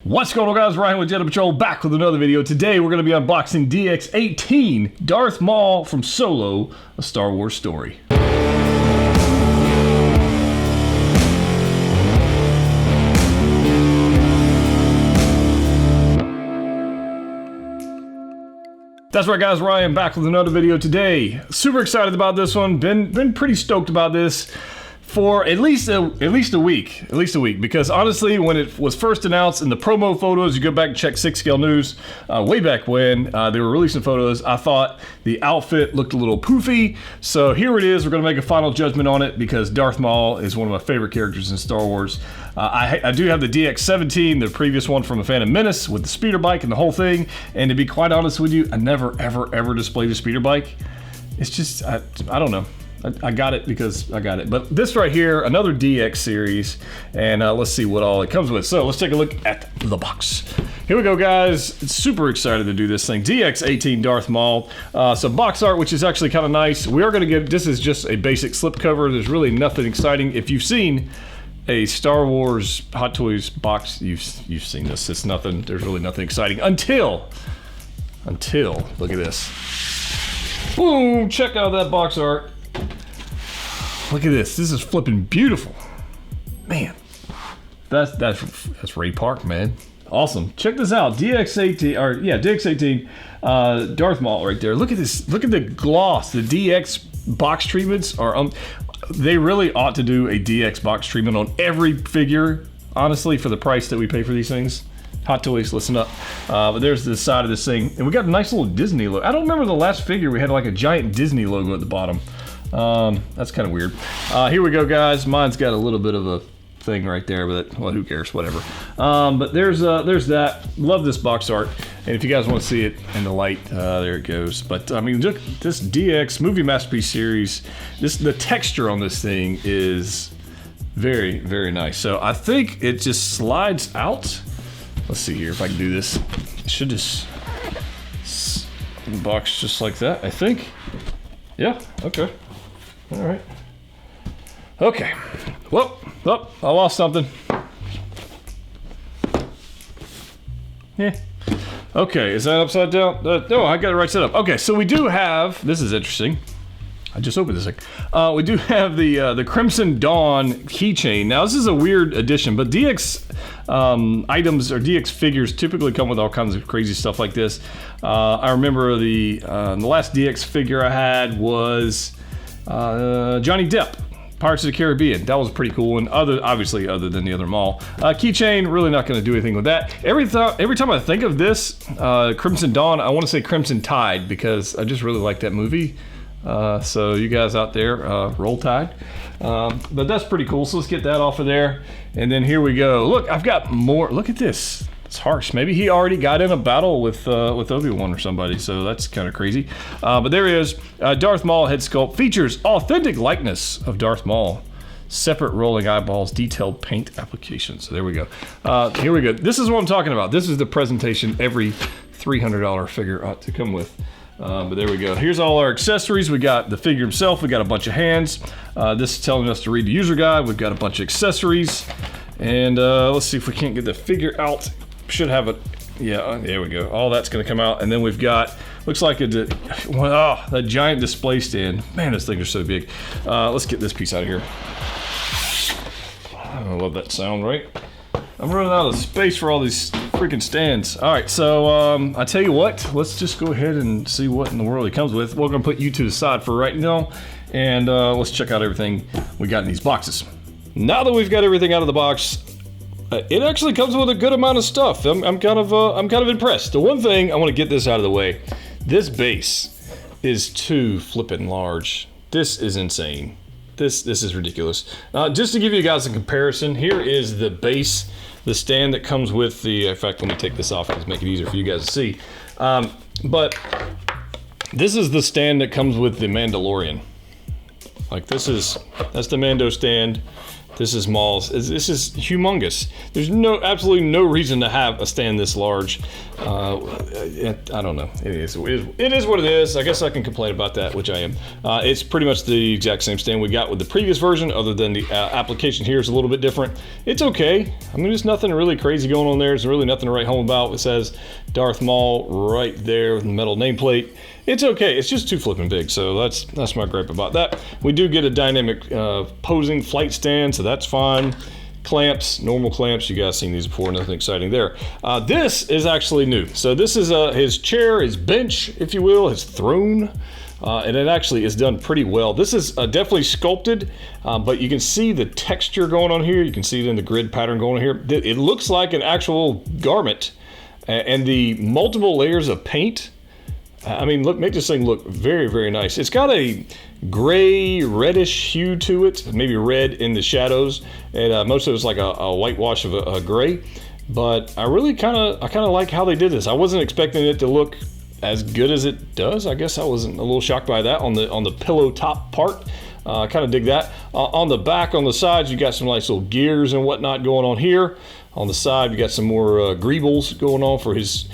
What's going on, guys? Ryan with Jedha Patrol back with another video. Today we're going to be unboxing DX18, Darth Maul from Solo, a Star Wars story. That's right, guys. Ryan back with another video today. Super excited about this one. Been pretty stoked about this for at least a week, because honestly, when it was first announced in the promo photos, you go back and check 6 Scale News, way back when they were releasing photos, I thought the outfit looked a little poofy. So here it is. We're going to make a final judgment on it because Darth Maul is one of my favorite characters in Star Wars. I do have the DX17, the previous one from the Phantom Menace with the speeder bike and the whole thing. And to be quite honest with you, I never, ever displayed the speeder bike. It's just, I don't know. I got it because I got it. But this right here, another DX series, and let's see what all it comes with. So let's take a look at the box. Here we go, guys. Super excited to do this thing. DX18 Darth Maul. Some box art, which is actually kind of nice. We are going to get, this is just a basic slipcover. There's really nothing exciting. If you've seen a Star Wars Hot Toys box, you've seen this. It's nothing, there's really nothing exciting until, look at this. Boom, check out that box art. Look at this. This is flipping beautiful. Man, that's Ray Park, man. Awesome. Check this out. DX18, Darth Maul right there. Look at this. Look at the gloss. The DX box treatments are, they really ought to do a DX box treatment on every figure, honestly, for the price that we pay for these things. Hot Toys, listen up. But there's the side of this thing. And we got a nice little Disney logo. I don't remember the last figure. We had like a giant Disney logo at the bottom. That's kind of weird. Here we go, guys. Mine's got a little bit of a thing right there, but well, who cares, whatever. But there's that. Love this box art, and if you guys want to see it in the light, there it goes. But I mean, look, this DX Movie Masterpiece series, the texture on this thing is very, very nice. So I think it just slides out. Let's see here if I can do this. It should just box just like that, I think. Yeah, okay. All right. Okay. Whoop, whoop, I lost something. Yeah. Okay, is that upside down? No, I got it right set up. Okay, so we do have, this is interesting. I just opened this thing. We do have the Crimson Dawn keychain. Now, this is a weird addition, but DX items or DX figures typically come with all kinds of crazy stuff like this. I remember the last DX figure I had was Johnny Depp, Pirates of the Caribbean. That was a pretty cool one, obviously other than the other Maul. Keychain, really not going to do anything with that. Every time I think of this, Crimson Dawn, I want to say Crimson Tide because I just really like that movie. So you guys out there, roll Tide. But that's pretty cool. So let's get that off of there. And then here we go. Look, I've got more. Look at this. It's harsh. Maybe he already got in a battle with Obi-Wan or somebody. So that's kind of crazy. But there he is. Darth Maul head sculpt features authentic likeness of Darth Maul. Separate rolling eyeballs, detailed paint application. So there we go. Here we go. This is what I'm talking about. This is the presentation every $300 figure ought to come with. But there we go. Here's all our accessories. We got the figure himself. We got a bunch of hands. This is telling us to read the user guide. We've got a bunch of accessories. And let's see if we can't get the figure out. Should have it. Yeah, there we go. All that's going to come out. And then we've got, looks like that giant display stand. Man, those things are so big. Let's get this piece out of here. I love that sound, right? I'm running out of space for all these freaking stands. All right, so I tell you what, let's just go ahead and see what in the world it comes with. We're gonna put you to the side for right now, and let's check out everything we got in these boxes. Now that we've got everything out of the box, it actually comes with a good amount of stuff. I'm kind of impressed. The one thing I want to get this out of the way, this base is too flippin' large. This is insane. This is ridiculous. Just to give you guys a comparison, here is the base, the stand that comes with the, in fact, let me take this off to make it easier for you guys to see. But this is the stand that comes with the Mandalorian. Like that's the Mando stand. This is Maul's. This is humongous. There's absolutely no reason to have a stand this large. I don't know. It is what it is. I guess I can complain about that, which I am. It's pretty much the exact same stand we got with the previous version, other than the application here is a little bit different. It's okay. I mean, there's nothing really crazy going on there. There's really nothing to write home about. It says Darth Maul right there with the metal nameplate. It's okay. It's just too flipping big, so that's my gripe about that. We do get a dynamic posing flight stand, so that's fine. Clamps, normal clamps. You guys seen these before, nothing exciting there. This is actually new. So this is his chair, his bench, if you will, his throne. And it actually is done pretty well. This is definitely sculpted, but you can see the texture going on here. You can see it in the grid pattern going on here. It looks like an actual garment, and the multiple layers of paint. I mean, look, make this thing look very, very nice. It's got a gray, reddish hue to it, maybe red in the shadows, and most of it's like a whitewash of a gray. But I really kind of like how they did this. I wasn't expecting it to look as good as it does. I guess I wasn't a little shocked by that on the pillow top part. I kind of dig that. On the back, on the sides, you got some nice little gears and whatnot going on here. On the side, you got some more greebles going on for his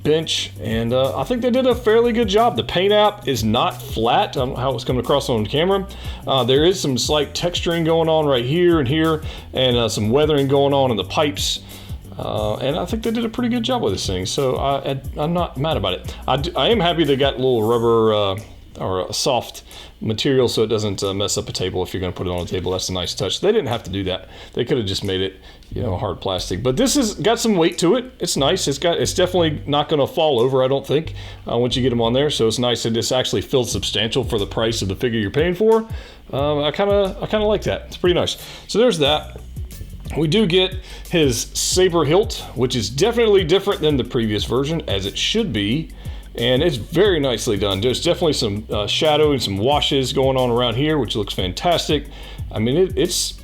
bench, and I think they did a fairly good job. The paint app is not flat. I don't know how it's coming across on camera. There is some slight texturing going on right here and here, and some weathering going on in the pipes. And I think they did a pretty good job with this thing, so I'm not mad about it. I am happy they got a little rubber or a soft material so it doesn't mess up a table if you're going to put it on a table. That's a nice touch. They didn't have to do that. They could have just made it, hard plastic. But this has got some weight to it. It's nice. It's definitely not going to fall over, I don't think, once you get them on there. So it's nice that this actually feels substantial for the price of the figure you're paying for. I kind of like that. It's pretty nice. So there's that. We do get his saber hilt, which is definitely different than the previous version, as it should be. And it's very nicely done. There's definitely some shadow and some washes going on around here, which looks fantastic. I mean, it's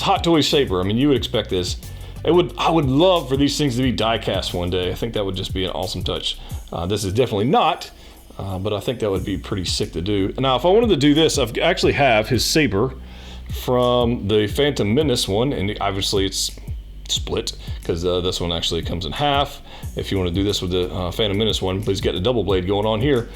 Hot Toy saber. I mean, you would expect this. I would love for these things to be die cast one day. I think that would just be an awesome touch. This is definitely not, but I think that would be pretty sick to do. Now, if I wanted to do this, I actually have his saber from the Phantom Menace one, and obviously it's split because this one actually comes in half. If you want to do this with the Phantom Menace one, please get the double blade going on here.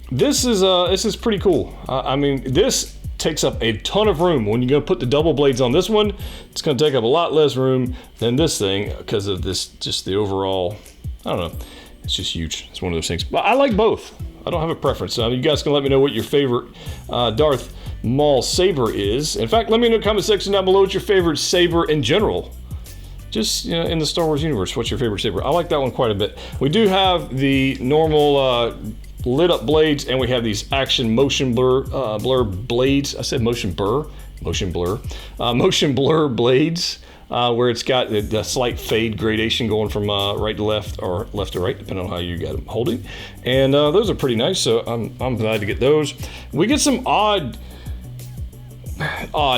This is pretty cool. I mean, this takes up a ton of room. When you go put the double blades on this one, it's going to take up a lot less room than this thing because of this, just the overall, I don't know, it's just huge. It's one of those things. But I like both. I don't have a preference. You guys can let me know what your favorite Darth Maul saber is. In fact, let me know in the comment section down below what your favorite saber in general. Just in the Star Wars universe, what's your favorite saber? I like that one quite a bit. We do have the normal lit up blades, and we have these action motion blur blades. I said motion blur blades, where it's got the slight fade gradation going from right to left or left to right, depending on how you got them holding. And those are pretty nice, so I'm glad to get those. We get some odd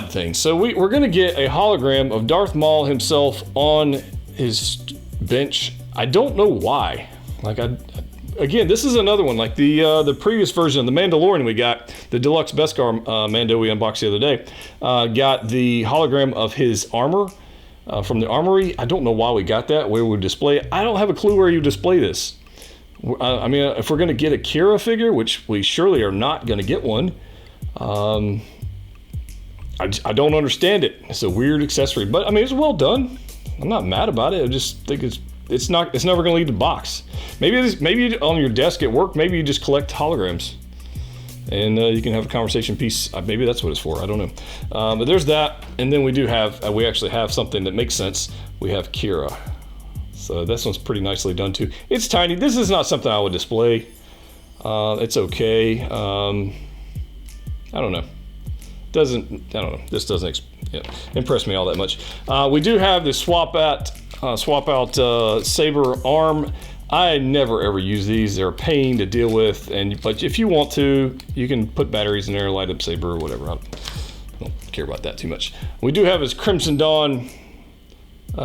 things. So we're going to get a hologram of Darth Maul himself on his bench. I don't know why. Again, this is another one like the previous version of the Mandalorian we got, the deluxe Beskar Mando we unboxed the other day, got the hologram of his armor from the armory. I don't know why we got that, where we display it. I don't have a clue where you display this. I mean, if we're going to get a Kira figure, which we surely are not going to get one, I don't understand it. It's a weird accessory, but I mean, it's well done. I'm not mad about it. I just think it's never going to leave the box. Maybe on your desk at work, maybe you just collect holograms, and you can have a conversation piece. Maybe that's what it's for. I don't know. But there's that, and then we actually have something that makes sense. We have Kira. So this one's pretty nicely done too. It's tiny. This is not something I would display. It's okay. I don't know. This doesn't impress me all that much. We do have the swap out saber arm. I never ever use these. They're a pain to deal with, but if you want to, you can put batteries in there, light up saber or whatever. I don't care about that too much. We do have his Crimson Dawn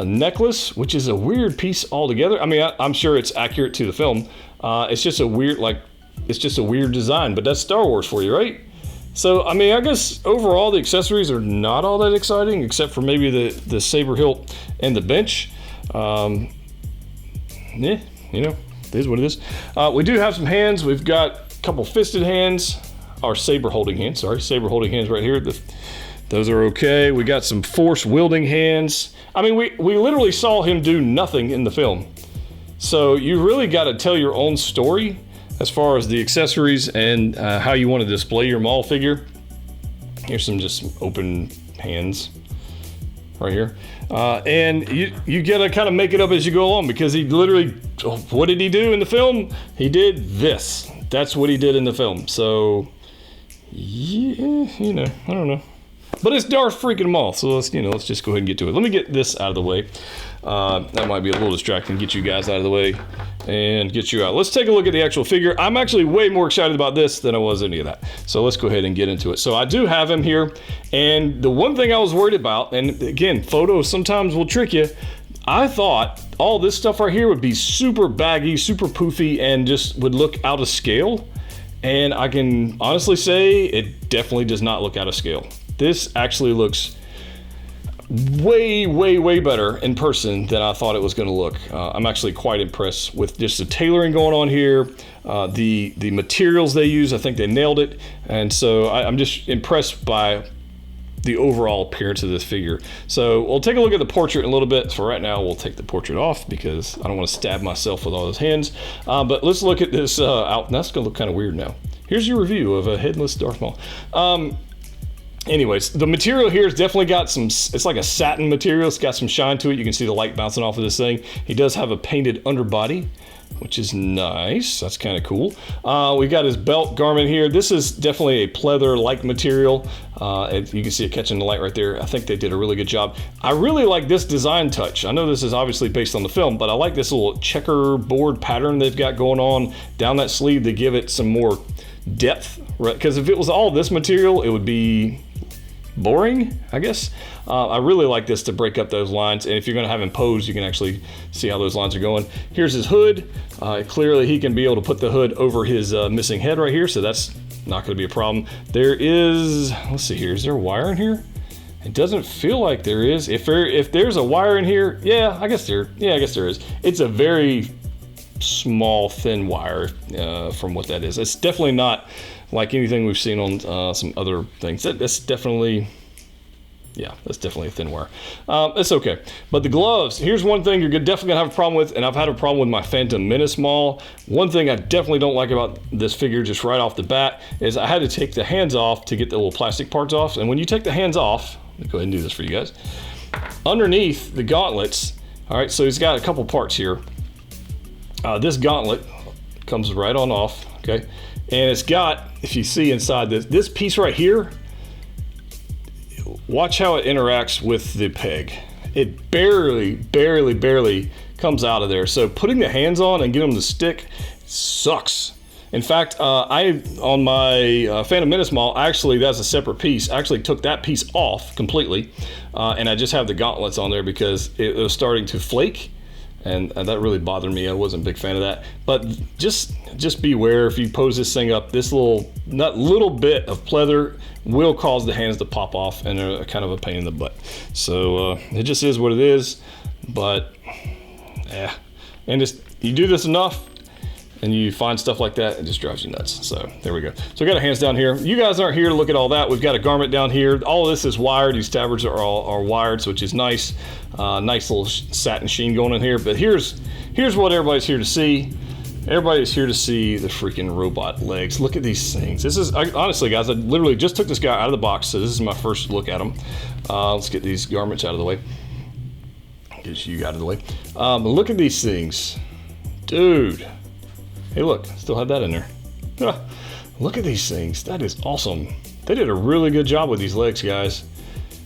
necklace, which is a weird piece altogether. I mean, I'm sure it's accurate to the film. It's just a weird design, but that's Star Wars for you, right? So, I mean, I guess overall the accessories are not all that exciting, except for maybe the saber hilt and the bench. Yeah, you know, it is what it is. We do have some hands. We've got a couple fisted hands, or saber holding hands, sorry, saber holding hands right here. Those are okay. We got some force wielding hands. I mean, we literally saw him do nothing in the film. So you really got to tell your own story as far as the accessories and how you want to display your Maul figure. Here's some just open hands right here. And you got to kind of make it up as you go along, because he literally, what did he do in the film? He did this. That's what he did in the film. So, yeah, you know, I don't know. But it's Darth freaking Maul, so let's just go ahead and get to it. Let me get this out of the way. That might be a little distracting. Get you guys out of the way and get you out. Let's take a look at the actual figure. I'm actually way more excited about this than I was any of that. So let's go ahead and get into it. So I do have him here, and the one thing I was worried about, and again, photos sometimes will trick you. I thought all this stuff right here would be super baggy, super poofy, and just would look out of scale. And I can honestly say it definitely does not look out of scale. This actually looks way, way, way better in person than I thought it was going to look. I'm actually quite impressed with just the tailoring going on here. The materials they use, I think they nailed it. And so I'm just impressed by the overall appearance of this figure. So we'll take a look at the portrait in a little bit. For right now, we'll take the portrait off because I don't want to stab myself with all those hands. But let's look at this out. That's going to look kind of weird now. Here's your review of a headless Darth Maul. Anyways, the material here has definitely got some, it's like a satin material. It's got some shine to it. You can see the light bouncing off of this thing. He does have a painted underbody, which is nice. That's kind of cool. We got his belt garment here. This is definitely a pleather-like material. You can see it catching the light right there. I think they did a really good job. I really like this design touch. I know this is obviously based on the film, but I like this little checkerboard pattern they've got going on down that sleeve to give it some more depth, right? Because if it was all this material, it would be boring, I guess. I really like this to break up those lines, and if you're going to have him pose, you can actually see how those lines are going. Here's his hood. Clearly he can be able to put the hood over his missing head right here, so that's not going to be a problem. There is, let's see here, is there a wire in here? It doesn't feel like there is. If there's a wire in here, I guess there is. It's a very small, thin wire from what that is. It's definitely not like anything we've seen on some other things. That's definitely, that's definitely a thin wire. It's okay. But the gloves, here's one thing you're definitely gonna have a problem with, and I've had a problem with my Phantom Menace Maul. One thing I definitely don't like about this figure just right off the bat is I had to take the hands off to get the little plastic parts off. And when you take the hands off, let me go ahead and do this for you guys. Underneath the gauntlets, all right, so he's got a couple parts here. This gauntlet comes right on off, okay? And it's got, if you see inside this piece right here, watch how it interacts with the peg. It barely comes out of there. So putting the hands on and getting them to stick sucks. In fact, on my Phantom Menace Maul, actually that's a separate piece. I actually took that piece off completely, and I just have the gauntlets on there because it was starting to flake. And that really bothered me. I wasn't a big fan of that. But just beware if you pose this thing up. This little bit of pleather will cause the hands to pop off, and they're kind of a pain in the butt. So it just is what it is. But and just you do this enough, and you find stuff like that, it just drives you nuts. So there we go. So I got a hands down here. You guys aren't here to look at all that. We've got a garment down here. All of this is wired. These tabards are wired, which is nice. Nice little satin sheen going in here. But here's what everybody's here to see. Everybody's here to see the freaking robot legs. Look at these things. This is, honestly, guys, I literally just took this guy out of the box, so this is my first look at him. Let's get these garments out of the way. Get you out of the way. But look at these things. Dude. Hey, look, still have that in there. Look at these things. That is awesome. They did a really good job with these legs, guys.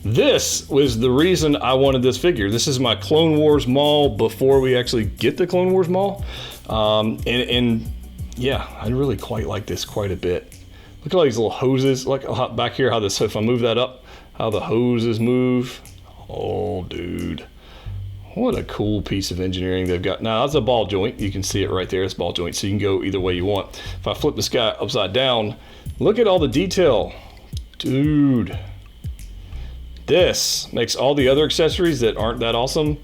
This was the reason I wanted this figure. This is my Clone Wars Maul before we actually get the Clone Wars Maul. And yeah, I really quite like this quite a bit. Look at all these little hoses. Like back here, how this, if I move that up, how the hoses move. Oh, dude. What a cool piece of engineering they've got. Now, that's a ball joint. You can see it right there. It's ball joint, so you can go either way you want. If I flip this guy upside down, look at all the detail Dude. This makes all the other accessories that aren't that awesome.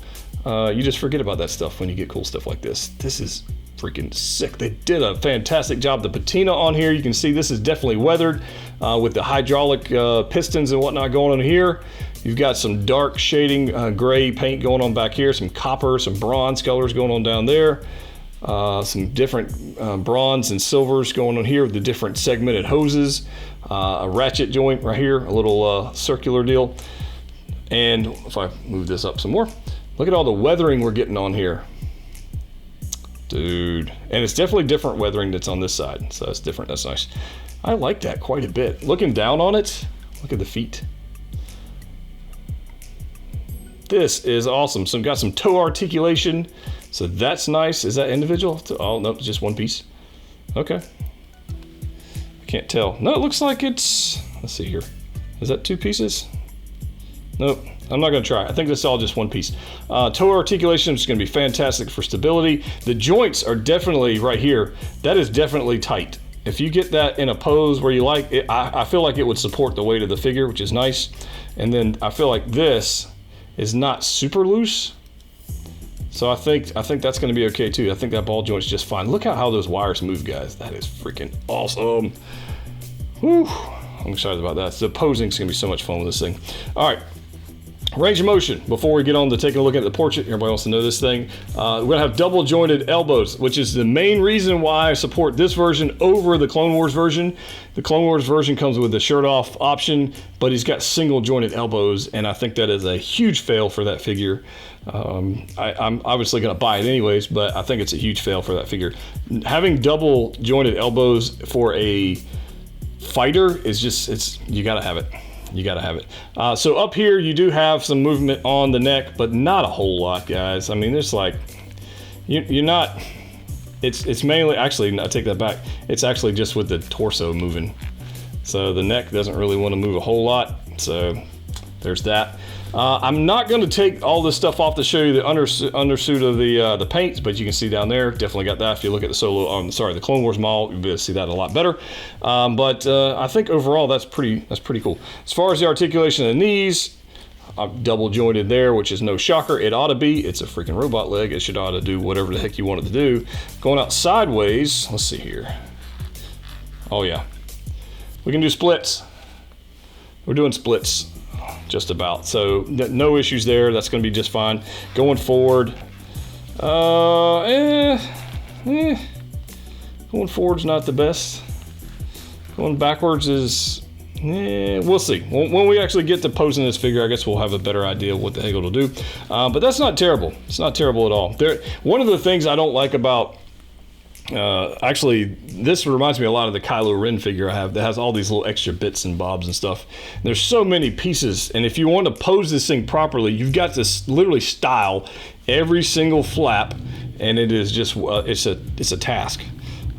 You just forget about that stuff when you get cool stuff like this. This is freaking sick. They did a fantastic job. The patina on here, you can see this is definitely weathered with the hydraulic pistons and whatnot going on here. You've got some dark shading gray paint going on back here, some copper, some bronze colors going on down there. Some different bronze and silvers going on here with the different segmented hoses. A ratchet joint right here, a little circular deal. And if I move this up some more, look at all the weathering we're getting on here. Dude, and it's definitely different weathering that's on this side, so that's different. That's nice. I like that quite a bit. Looking down on it, look at the feet. This is awesome. So we've got some toe articulation, so that's nice. Is that individual? Oh no, it's just one piece. Okay, I can't tell. No, it looks like it's, let's see here, is that two pieces? Nope, I'm not gonna try. I think this is all just one piece. Toe articulation is gonna be fantastic for stability. The joints are definitely right here. That is definitely tight. If you get that in a pose where you like it, I feel like it would support the weight of the figure, which is nice. And then I feel like this is not super loose. So I think that's gonna be okay too. I think that ball joint's just fine. Look at how those wires move, guys. That is freaking awesome. Whew, I'm excited about that. The posing's gonna be so much fun with this thing. All right. Range of motion. Before we get on to taking a look at the portrait, everybody wants to know this thing. We're gonna have double jointed elbows, which is the main reason why I support this version over the Clone Wars version. The Clone Wars version comes with the shirt off option, but he's got single jointed elbows, and I think that is a huge fail for that figure. I'm obviously gonna buy it anyways, but I think it's a huge fail for that figure. Having double jointed elbows for a fighter is just, you gotta have it. You gotta have it. So up here you do have some movement on the neck, but not a whole lot, guys. I mean, there's like, you're not, it's mainly, actually, I take that back. It's actually just with the torso moving. So the neck doesn't really want to move a whole lot. So there's that. I'm not going to take all this stuff off to show you the undersuit of the paints, but you can see down there, definitely got that. If you look at the the Clone Wars model, you'll be able to see that a lot better. But I think overall that's pretty cool. As far as the articulation of the knees, I'm double jointed there, which is no shocker. It ought to be. It's a freaking robot leg. It should ought to do whatever the heck you want it to do. Going out sideways, let's see here. Oh yeah, we can do splits. We're doing splits. Just about, so no issues there. That's going to be just fine. Going forward, going forward's not the best. Going backwards is, we'll see. When we actually get to posing this figure, I guess we'll have a better idea of what the heck it'll do. But that's not terrible. It's not terrible at all. One of the things I don't like about, actually, this reminds me a lot of the Kylo Ren figure I have that has all these little extra bits and bobs and stuff. There's so many pieces, and if you want to pose this thing properly, you've got to literally style every single flap, and it is just it's a task.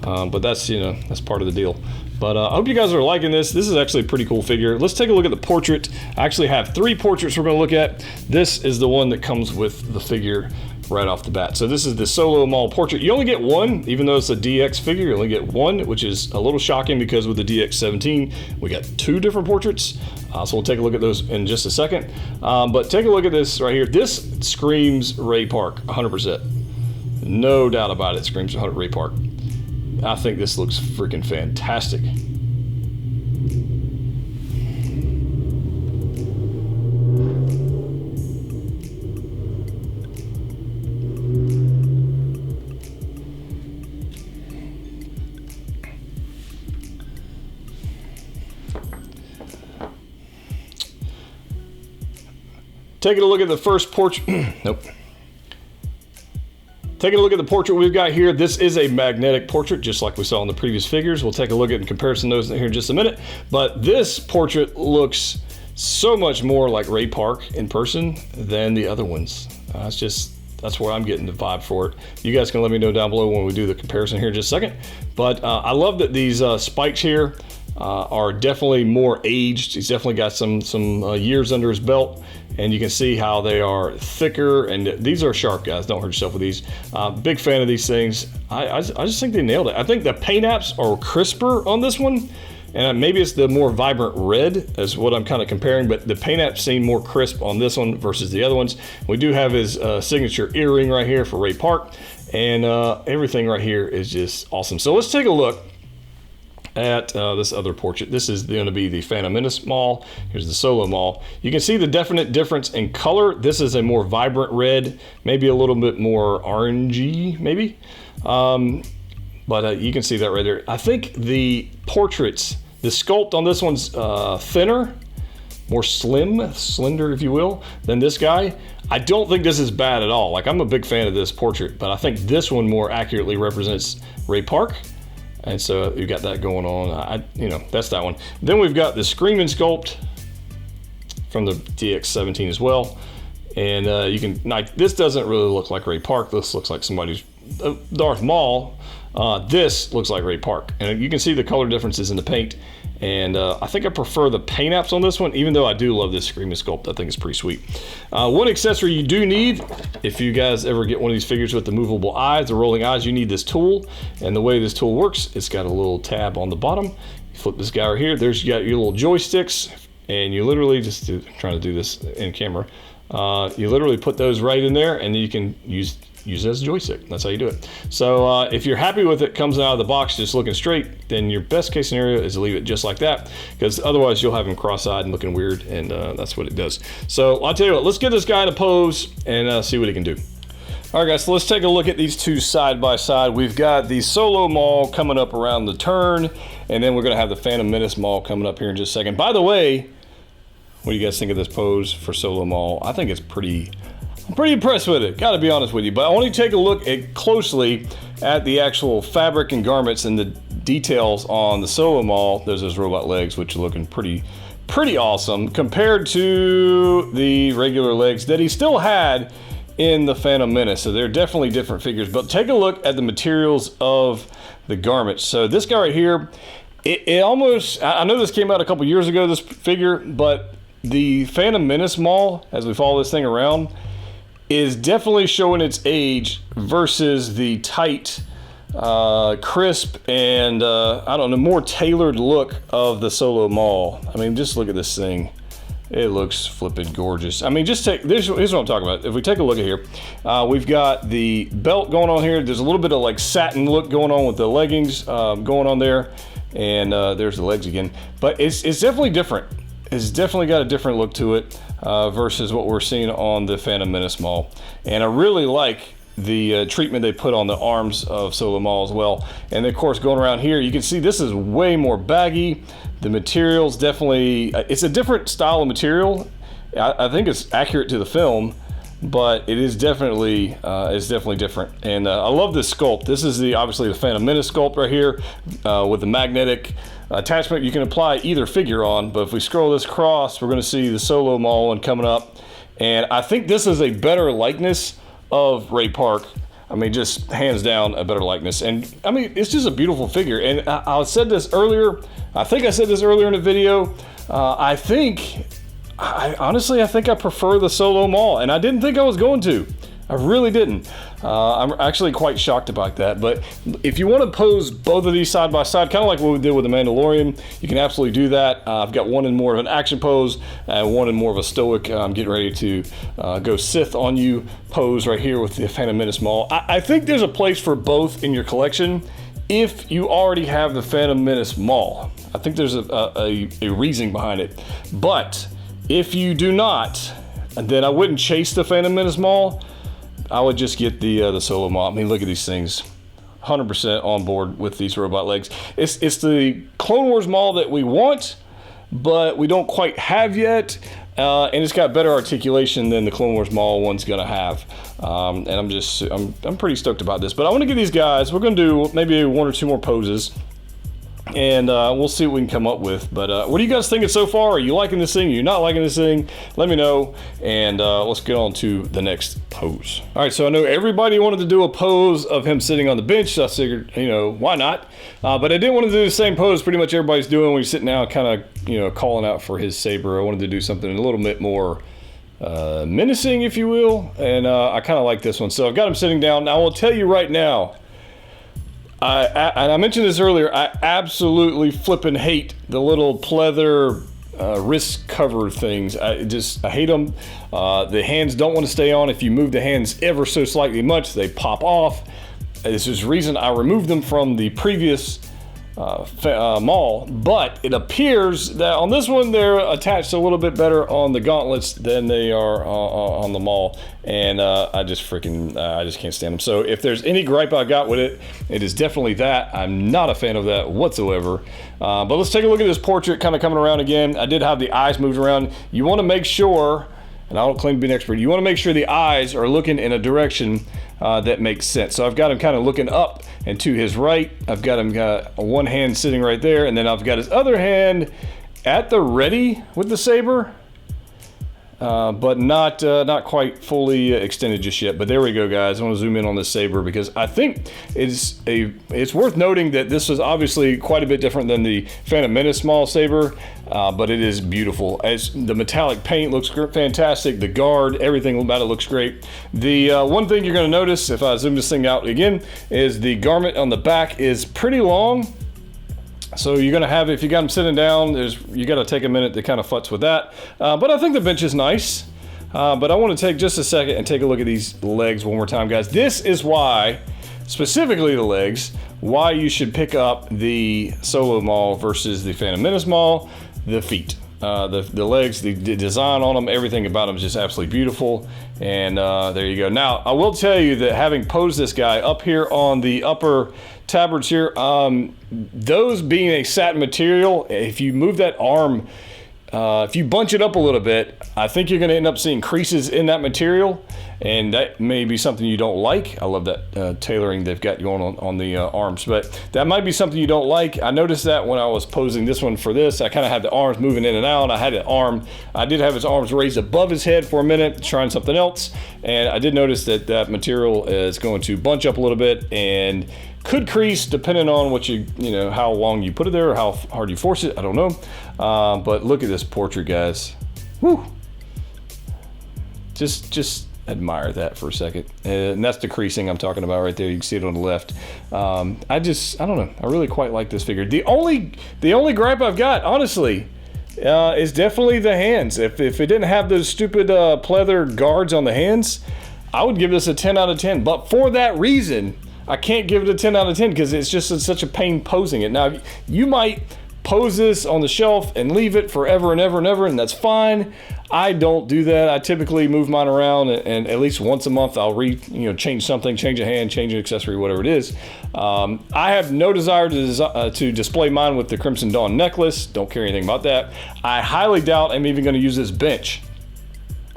But that's, that's part of the deal. But I hope you guys are liking this. This is actually a pretty cool figure. Let's take a look at the portrait. I actually have 3 portraits we're going to look at. This is the one that comes with the figure right off the bat. So this is the Solo Maul portrait. You only get one, even though it's a DX figure, you only get one, which is a little shocking because with the DX17, we got 2 different portraits. So we'll take a look at those in just a second. But take a look at this right here. This screams Ray Park, 100%. No doubt about it, screams Ray Park. I think this looks freaking fantastic. Taking a look at the first portrait. Nope. Taking a look at the portrait we've got here. This is a magnetic portrait, just like we saw in the previous figures. We'll take a look at in comparison those here in just a minute. But this portrait looks so much more like Ray Park in person than the other ones. That's where I'm getting the vibe for it. You guys can let me know down below when we do the comparison here in just a second. But I love that these spikes here are definitely more aged. He's definitely got some years under his belt, and you can see how they are thicker, and these are sharp, guys. Don't hurt yourself with these. Big fan of these things. I just think they nailed it. I think the paint apps are crisper on this one. and maybe it's the more vibrant red is what I'm kind of comparing, but the paint apps seem more crisp on this one versus the other ones. We do have his signature earring right here for Ray Park, and everything right here is just awesome. So let's take a look at this other portrait. This is going to be the Phantom Menace Maul. Here's the Solo Maul. You can see the definite difference in color. This is a more vibrant red, maybe a little bit more orangey, maybe. But you can see that right there. I think the portraits, the sculpt on this one's thinner, more slender, if you will, than this guy. I don't think this is bad at all. Like, I'm a big fan of this portrait, but I think this one more accurately represents Ray Park. And so you got that going on. You know, that's that one. Then we've got the Screaming Sculpt from the DX17 as well. And you can, like, this doesn't really look like Ray Park. This looks like somebody's Darth Maul. This looks like Ray Park. And you can see the color differences in the paint. And I think I prefer the paint apps on this one, even though I do love this Screaming Sculpt. I think it's pretty sweet. One accessory you do need, if you guys ever get one of these figures with the movable eyes, the rolling eyes, you need this tool. And the way this tool works, it's got a little tab on the bottom. You flip this guy right here. There's you got your little joysticks, and you literally trying to do this in camera. You literally put those right in there, and you can use it as a joystick. That's how you do it. So if you're happy with it, comes out of the box just looking straight, then your best case scenario is to leave it just like that, because otherwise you'll have him cross-eyed and looking weird, and that's what it does. So I'll tell you what, let's get this guy in a pose and see what he can do. All right, guys, so let's take a look at these two side by side. We've got the Solo Maul coming up around the turn, and then we're gonna have the Phantom Menace Maul coming up here in just a second. By the way, what do you guys think of this pose for Solo Maul? I think it's I'm pretty impressed with it, gotta be honest with you. But I want you to take a look closely at the actual fabric and garments and the details on the Solo Maul. There's those robot legs, which are looking pretty awesome compared to the regular legs that he still had in the Phantom Menace. So they're definitely different figures. But take a look at the materials of the garments. So this guy right here, it almost, I know this came out a couple years ago, this figure, but the Phantom Menace Maul, as we follow this thing around, is definitely showing its age versus the tight, crisp, and I don't know, more tailored look of the Solo Maul. I mean, just look at this thing. It looks flippin' gorgeous. I mean, just take, here's what I'm talking about. If we take a look at here, we've got the belt going on here. There's a little bit of like satin look going on with the leggings going on there. And there's the legs again. But it's definitely different. It's definitely got a different look to it versus what we're seeing on the Phantom Menace Maul. And I really like the treatment they put on the arms of Solo Maul as well. And of course, going around here, you can see this is way more baggy. The material's definitely, it's a different style of material. I think it's accurate to the film, but it is definitely different. And I love this sculpt. This is obviously the Phantom Menace sculpt right here with the magnetic attachment you can apply either figure on. But if we scroll this across, we're going to see the Solo Maul one coming up. And I think this is a better likeness of Ray Park. I mean, just hands down a better likeness. And I mean, it's just a beautiful figure. And I said this earlier. I think I said this earlier in the video. Honestly, I think I prefer the Solo Maul, and I didn't think I was going to. I really didn't. I'm actually quite shocked about that. But if you want to pose both of these side by side, kind of like what we did with the Mandalorian, you can absolutely do that. I've got one in more of an action pose and one in more of a stoic, I'm getting ready to go Sith on you pose right here with the Phantom Menace Maul. I think there's a place for both in your collection if you already have the Phantom Menace Maul. I think there's a reasoning behind it. But if you do not, then I wouldn't chase the Phantom Menace Maul. I would just get the Solo Maul. I mean, look at these things. 100% on board with these robot legs. It's the Clone Wars Maul that we want, but we don't quite have yet. And it's got better articulation than the Clone Wars Maul one's gonna have. And I'm pretty stoked about this. But I want to give these guys, we're gonna do maybe one or two more poses. And we'll see what we can come up with. But what are you guys thinking so far? Are you liking this thing? Are you not liking this thing? Let me know. And let's get on to the next pose. All right, so I know everybody wanted to do a pose of him sitting on the bench. So I figured, you know, why not? But I didn't want to do the same pose pretty much everybody's doing when he's sitting down, kind of, you know, calling out for his saber. I wanted to do something a little bit more menacing, if you will. And I kind of like this one. So I've got him sitting down. Now, I will tell you right now, I mentioned this earlier, I absolutely flippin' hate the little pleather wrist cover things. I hate them. The hands don't want to stay on. If you move the hands ever so slightly much, they pop off. This is the reason I removed them from the previous Maul, but it appears that on this one they're attached a little bit better on the gauntlets than they are on the Maul, and I just can't stand them. So if there's any gripe I got with it, it is definitely that. I'm not a fan of that whatsoever. But let's take a look at this portrait kind of coming around again. I did have the eyes moved around. You want to make sure, and I don't claim to be an expert, you want to make sure the eyes are looking in a direction that makes sense. So I've got him kind of looking up and to his right. I've got him got one hand sitting right there, and then I've got his other hand at the ready with the saber, but not quite fully extended just yet. But there we go, guys. I want to zoom in on this saber because I think it's worth noting that this was obviously quite a bit different than the Phantom Menace small saber, but it is beautiful. As the metallic paint looks fantastic, the guard, everything about it looks great. The one thing you're going to notice if I zoom this thing out again is the garment on the back is pretty long. So you're going to have, if you got them sitting down, you got to take a minute to kind of futz with that. But I think the bench is nice. But I want to take just a second and take a look at these legs one more time, guys. This is why, specifically the legs, why you should pick up the Solo Maul versus the Phantom Menace Maul. The feet. The legs, the design on them, everything about them is just absolutely beautiful. And there you go. Now, I will tell you that having posed this guy up here on the upper tabards here, those being a satin material, if you move that arm, if you bunch it up a little bit, I think you're going to end up seeing creases in that material, and that may be something you don't like. I love that tailoring they've got going on the arms, but that might be something you don't like. I noticed that when I was posing this one for this, I kind of had the arms moving in and out. I did have his arms raised above his head for a minute, trying something else, and I did notice that that material is going to bunch up a little bit and could crease depending on what how long you put it there or how hard you force it. I don't know. But look at this portrait, guys. Woo! Just admire that for a second. And that's the creasing I'm talking about right there. You can see it on the left. I don't know. I really quite like this figure. The only gripe I've got, honestly, is definitely the hands. If it didn't have those stupid pleather guards on the hands, I would give this a 10 out of 10. But for that reason, I can't give it a 10 out of 10 because it's just such a pain posing it. Now, you might pose this on the shelf and leave it forever and ever and ever, and that's fine. I don't do that. I typically move mine around, and at least once a month I'll change something, change a hand, change an accessory, whatever it is. I have no desire to display mine with the Crimson Dawn necklace. Don't care anything about that. I highly doubt I'm even going to use this bench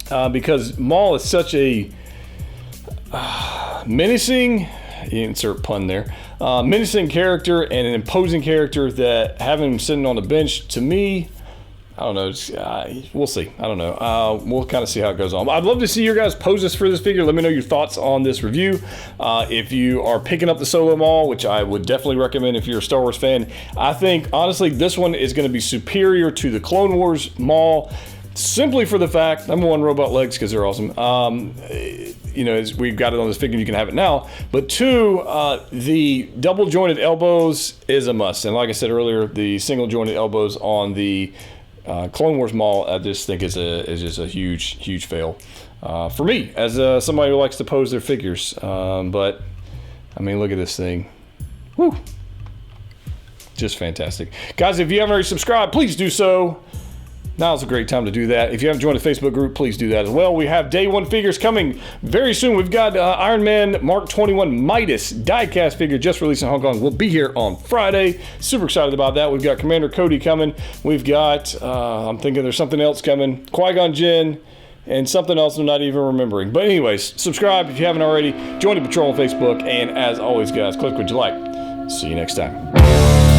because Maul is such a menacing, insert pun there, menacing character and an imposing character that having him sitting on the bench, to me, I don't know, we'll see. I don't know. We'll kind of see how it goes on. I'd love to see your guys poses for this figure. Let me know your thoughts on this review. If you are picking up the Solo Maul, which I would definitely recommend if you're a Star Wars fan, I think, honestly, this one is going to be superior to the Clone Wars Maul, simply for the fact, number one, robot legs, because they're awesome. We've got it on this figure, you can have it now. But two, the double jointed elbows is a must. And like I said earlier, the single jointed elbows on the Clone Wars Maul, I just think is just a huge fail for me as somebody who likes to pose their figures. But I mean, look at this thing. Woo! Just fantastic, guys. If you haven't already subscribed, please do so. Now's a great time to do that. If you haven't joined the Facebook group, please do that as well. We have day one figures coming very soon. We've got Iron Man Mark 21 Midas diecast figure just released in Hong Kong. We'll be here on Friday. Super excited about that. We've got Commander Cody coming. We've got, I'm thinking there's something else coming. Qui-Gon Jinn and something else I'm not even remembering. But anyways, subscribe if you haven't already. Join the patrol on Facebook. And as always, guys, click what you like. See you next time.